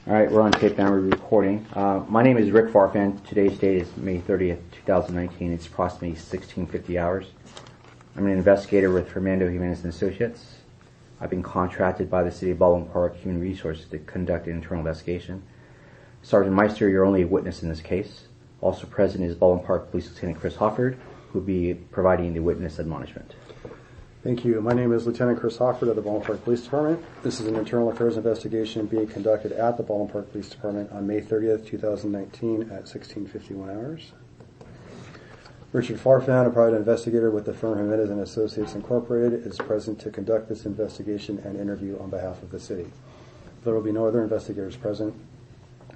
All right, we're on tape now. We're recording. My name is Rick Farfan. Today's date is May 30th, 2019. It's approximately 1650 hours. I'm an investigator with Fernando Jimenez & Associates. I've been contracted by the City of Baldwin Park Human Resources to conduct an internal investigation. Sergeant Meister, you're only a witness in this case. Also present is Baldwin Park Police Lieutenant Chris Hofford, who will be providing the witness admonishment. Thank you. My name is Lieutenant Chris Hofford of the Baldwin Park Police Department. This is an internal affairs investigation being conducted at the Baldwin Park Police Department on May 30th, 2019 at 1651 hours. Richard Farfan, a private investigator with the firm Jimenez & Associates Incorporated, is present to conduct this investigation and interview on behalf of the city. There will be no other investigators present.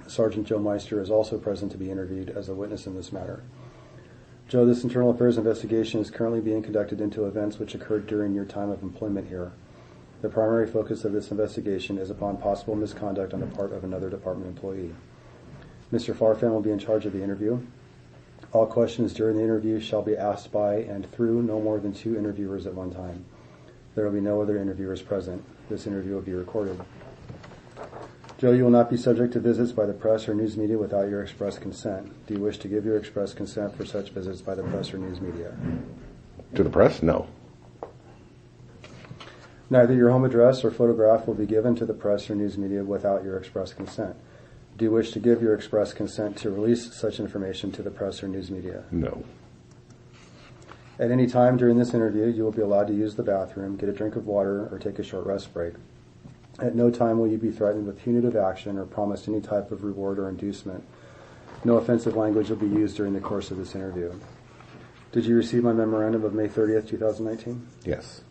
Sergeant Joe Meister is also present to be interviewed as a witness in this matter. Joe, this internal affairs investigation is currently being conducted into events which occurred during your time of employment here. The primary focus of this investigation is upon possible misconduct on the part of another department employee. Mr. Farfan will be in charge of the interview. All questions during the interview shall be asked by and through no more than 2 interviewers at one time. There will be no other interviewers present. This interview will be recorded. Joe, you will not be subject to visits by the press or news media without your express consent. Do you wish to give your express consent for such visits by the press or news media? To the press? No. Neither your home address or photograph will be given to the press or news media without your express consent. Do you wish to give your express consent to release such information to the press or news media? No. At any time during this interview, you will be allowed to use the bathroom, get a drink of water, or take a short rest break. At no time will you be threatened with punitive action or promised any type of reward or inducement. No offensive language will be used during the course of this interview. Did you receive my memorandum of May 30th, 2019? Yes.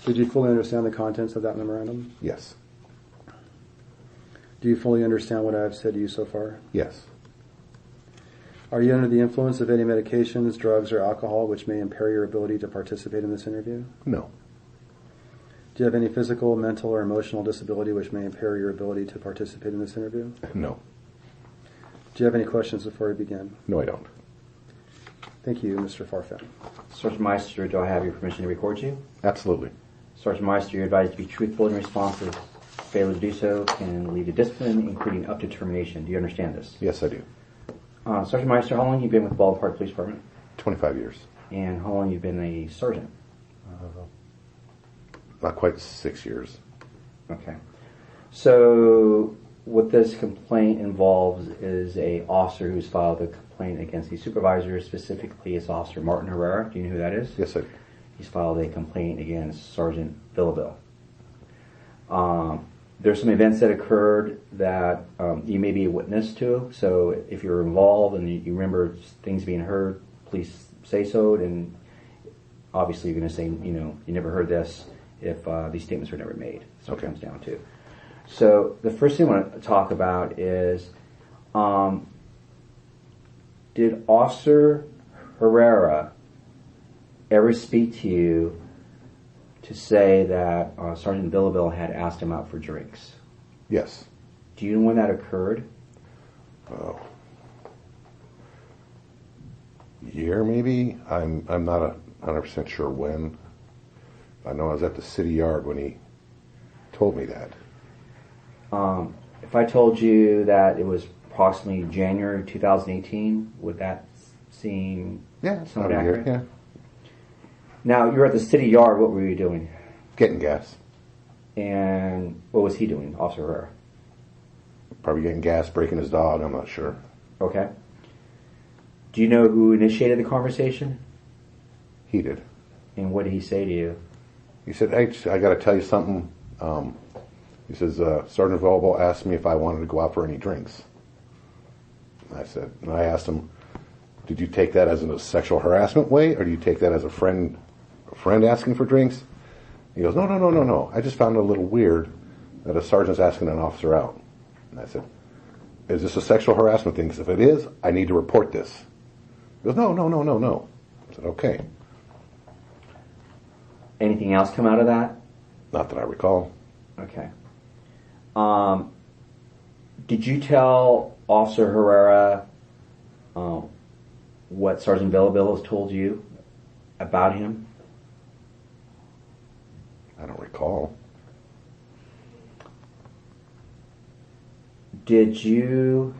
Did you fully understand the contents of that memorandum? Yes. Do you fully understand what I have said to you so far? Yes. Are you under the influence of any medications, drugs, or alcohol which may impair your ability to participate in this interview? No. Do you have any physical, mental, or emotional disability which may impair your ability to participate in this interview? No. Do you have any questions before we begin? No, I don't. Thank you, Mr. Farfan. Sergeant Meister, do I have your permission to record you? Absolutely. Sergeant Meister, you're advised to be truthful and responsive. Failure to do so can lead to discipline, including up to termination. Do you understand this? Yes, I do. Sergeant Meister, how long have you been with Baldwin Park Police Department? 25 years. And how long have you been a sergeant? Not quite 6 years. Okay. So what this complaint involves is a officer who's filed a complaint against the supervisor, specifically is Officer Martin Herrera. Do you know who that is? Yes, I do. He's filed a complaint against Sergeant Villabill. There's some events that occurred that you may be a witness to. So if you're involved and you remember things being heard, please say so. And obviously you're going to say, you never heard this if these statements were never made. So okay. It comes down to. So the first thing I want to talk about is, did Officer Herrera ever speak to you to say that Sergeant Villabill had asked him out for drinks? Yes. Do you know when that occurred? Year maybe? I'm not 100% sure when. I know I was at the city yard when he told me that. If I told you that it was approximately January 2018, would that seem somewhat accurate? Yeah. Now, you're at the city yard. What were you doing? Getting gas. And what was he doing, Officer Herrera? Probably getting gas, breaking his dog, I'm not sure. Okay. Do you know who initiated the conversation? He did. And what did he say to you? He said, hey, I got to tell you something. He says, Sergeant Villabill asked me if I wanted to go out for any drinks. And I asked him, did you take that as a sexual harassment way, or do you take that as a friend asking for drinks? He goes, no. I just found it a little weird that a sergeant's asking an officer out. And I said, is this a sexual harassment thing? Because if it is, I need to report this. He goes, no. I said, okay. Anything else come out of that? Not that I recall. Okay. Did you tell Officer Herrera what Sergeant Villabill has told you about him? I don't recall. Did you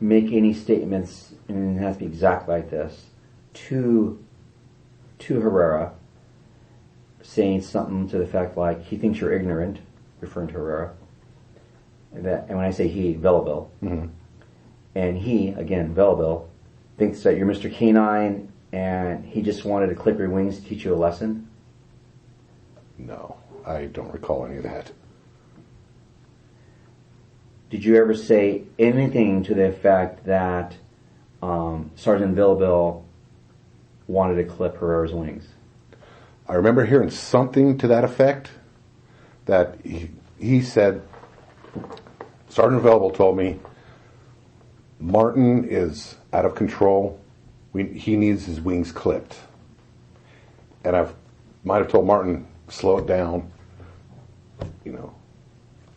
make any statements, and it has to be exactly like this, to Herrera, saying something to the effect like, he thinks you're ignorant, referring to Herrera, and when I say he, Belleville, and he, again, Belleville, thinks that you're Mr. Canine and he just wanted to clip your wings to teach you a lesson? No, I don't recall any of that. Did you ever say anything to the effect that Sergeant Belleville wanted to clip Herrera's wings? I remember hearing something to that effect, that he said, Sergeant Belleville told me, Martin is out of control. He needs his wings clipped. And I might have told Martin, slow it down. You know,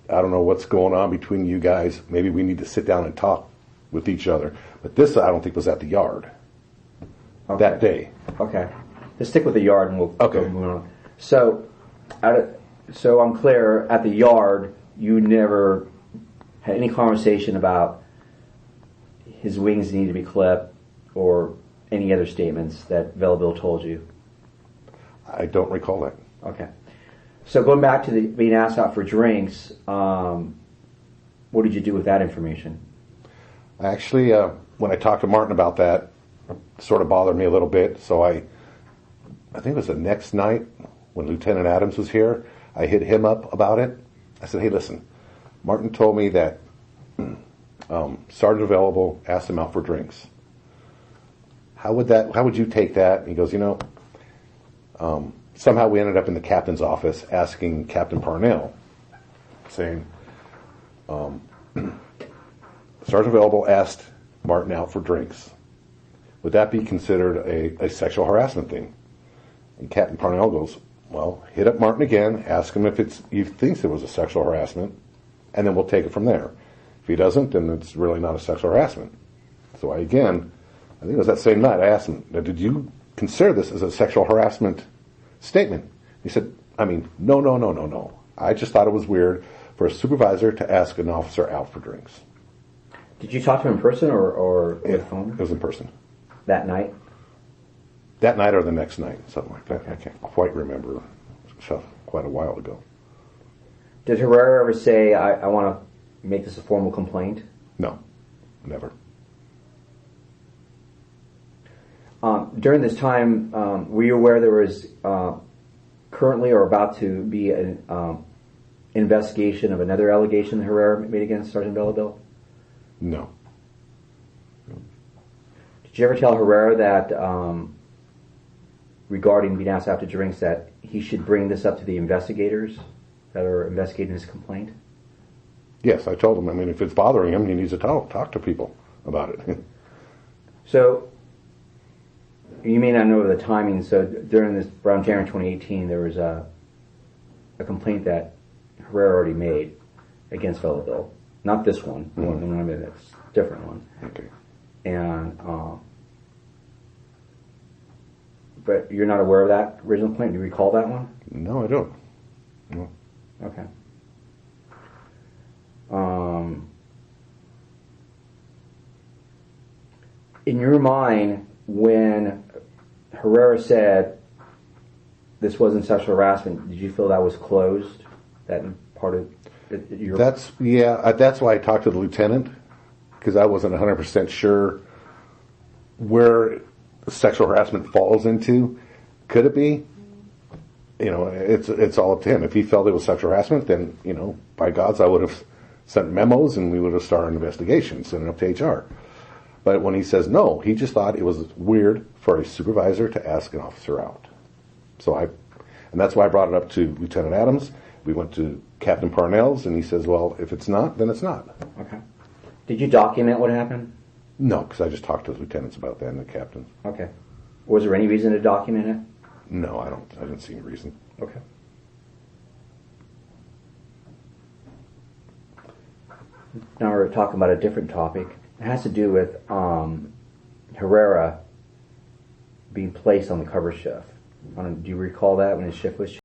I don't know what's going on between you guys. Maybe we need to sit down and talk with each other. But this, I don't think, was at the yard that day. Okay. Let's stick with the yard and we'll Okay. move on. So I'm clear, at the yard, you never had any conversation about his wings need to be clipped or any other statements that Belleville told you? I don't recall that. Okay. So going back to being asked out for drinks, what did you do with that information? Actually, when I talked to Martin about that, it sort of bothered me a little bit. So I think it was the next night when Lieutenant Adams was here, I hit him up about it. I said, hey, listen, Martin told me that Sergeant Available asked him out for drinks. How would you take that? And he goes, somehow we ended up in the captain's office asking Captain Parnell, saying, Sergeant Available asked Martin out for drinks. Would that be considered a sexual harassment thing? And Captain Parnell goes, well, hit up Martin again, ask him if he thinks it was a sexual harassment, and then we'll take it from there. If he doesn't, then it's really not a sexual harassment. So I think it was that same night, I asked him, did you consider this as a sexual harassment statement? He said, no. I just thought it was weird for a supervisor to ask an officer out for drinks. Did you talk to him in person or over the It phone? was in person. That night? That night or the next night, something like that. I can't quite remember. It's quite a while ago. Did Herrera ever say, I want to make this a formal complaint? No, never. During this time, were you aware there was currently or about to be an investigation of another allegation that Herrera made against Sergeant Belleville? No. Did you ever tell Herrera that, regarding being asked out to drinks, that he should bring this up to the investigators that are investigating his complaint? Yes, I told him. If it's bothering him, he needs to talk to people about it. So, you may not know the timing, so during this, around January 2018, there was a complaint that Herrera already made against Belleville. Not this one, the one that's a different one. Okay. And, but you're not aware of that original complaint? Do you recall that one? No, I don't. No. Okay. In your mind, when Herrera said this wasn't sexual harassment, did you feel that was closed? That part of your... That's why I talked to the lieutenant, because I wasn't 100% sure where sexual harassment falls into. Could it be? It's all up to him. If he felt it was sexual harassment, then, by gods, I would have sent memos and we would have started an investigation, sent it up to HR. But when he says no, he just thought it was weird for a supervisor to ask an officer out. And that's why I brought it up to Lieutenant Adams. We went to Captain Parnell's, and he says, well, if it's not, then it's not. Okay. Did you document what happened? No, because I just talked to the lieutenants about that and the captain. Okay. Was there any reason to document it? No, I didn't see any reason. Okay. Now we're talking about a different topic. It has to do with Herrera being placed on the cover shift. Do you recall that when his shift was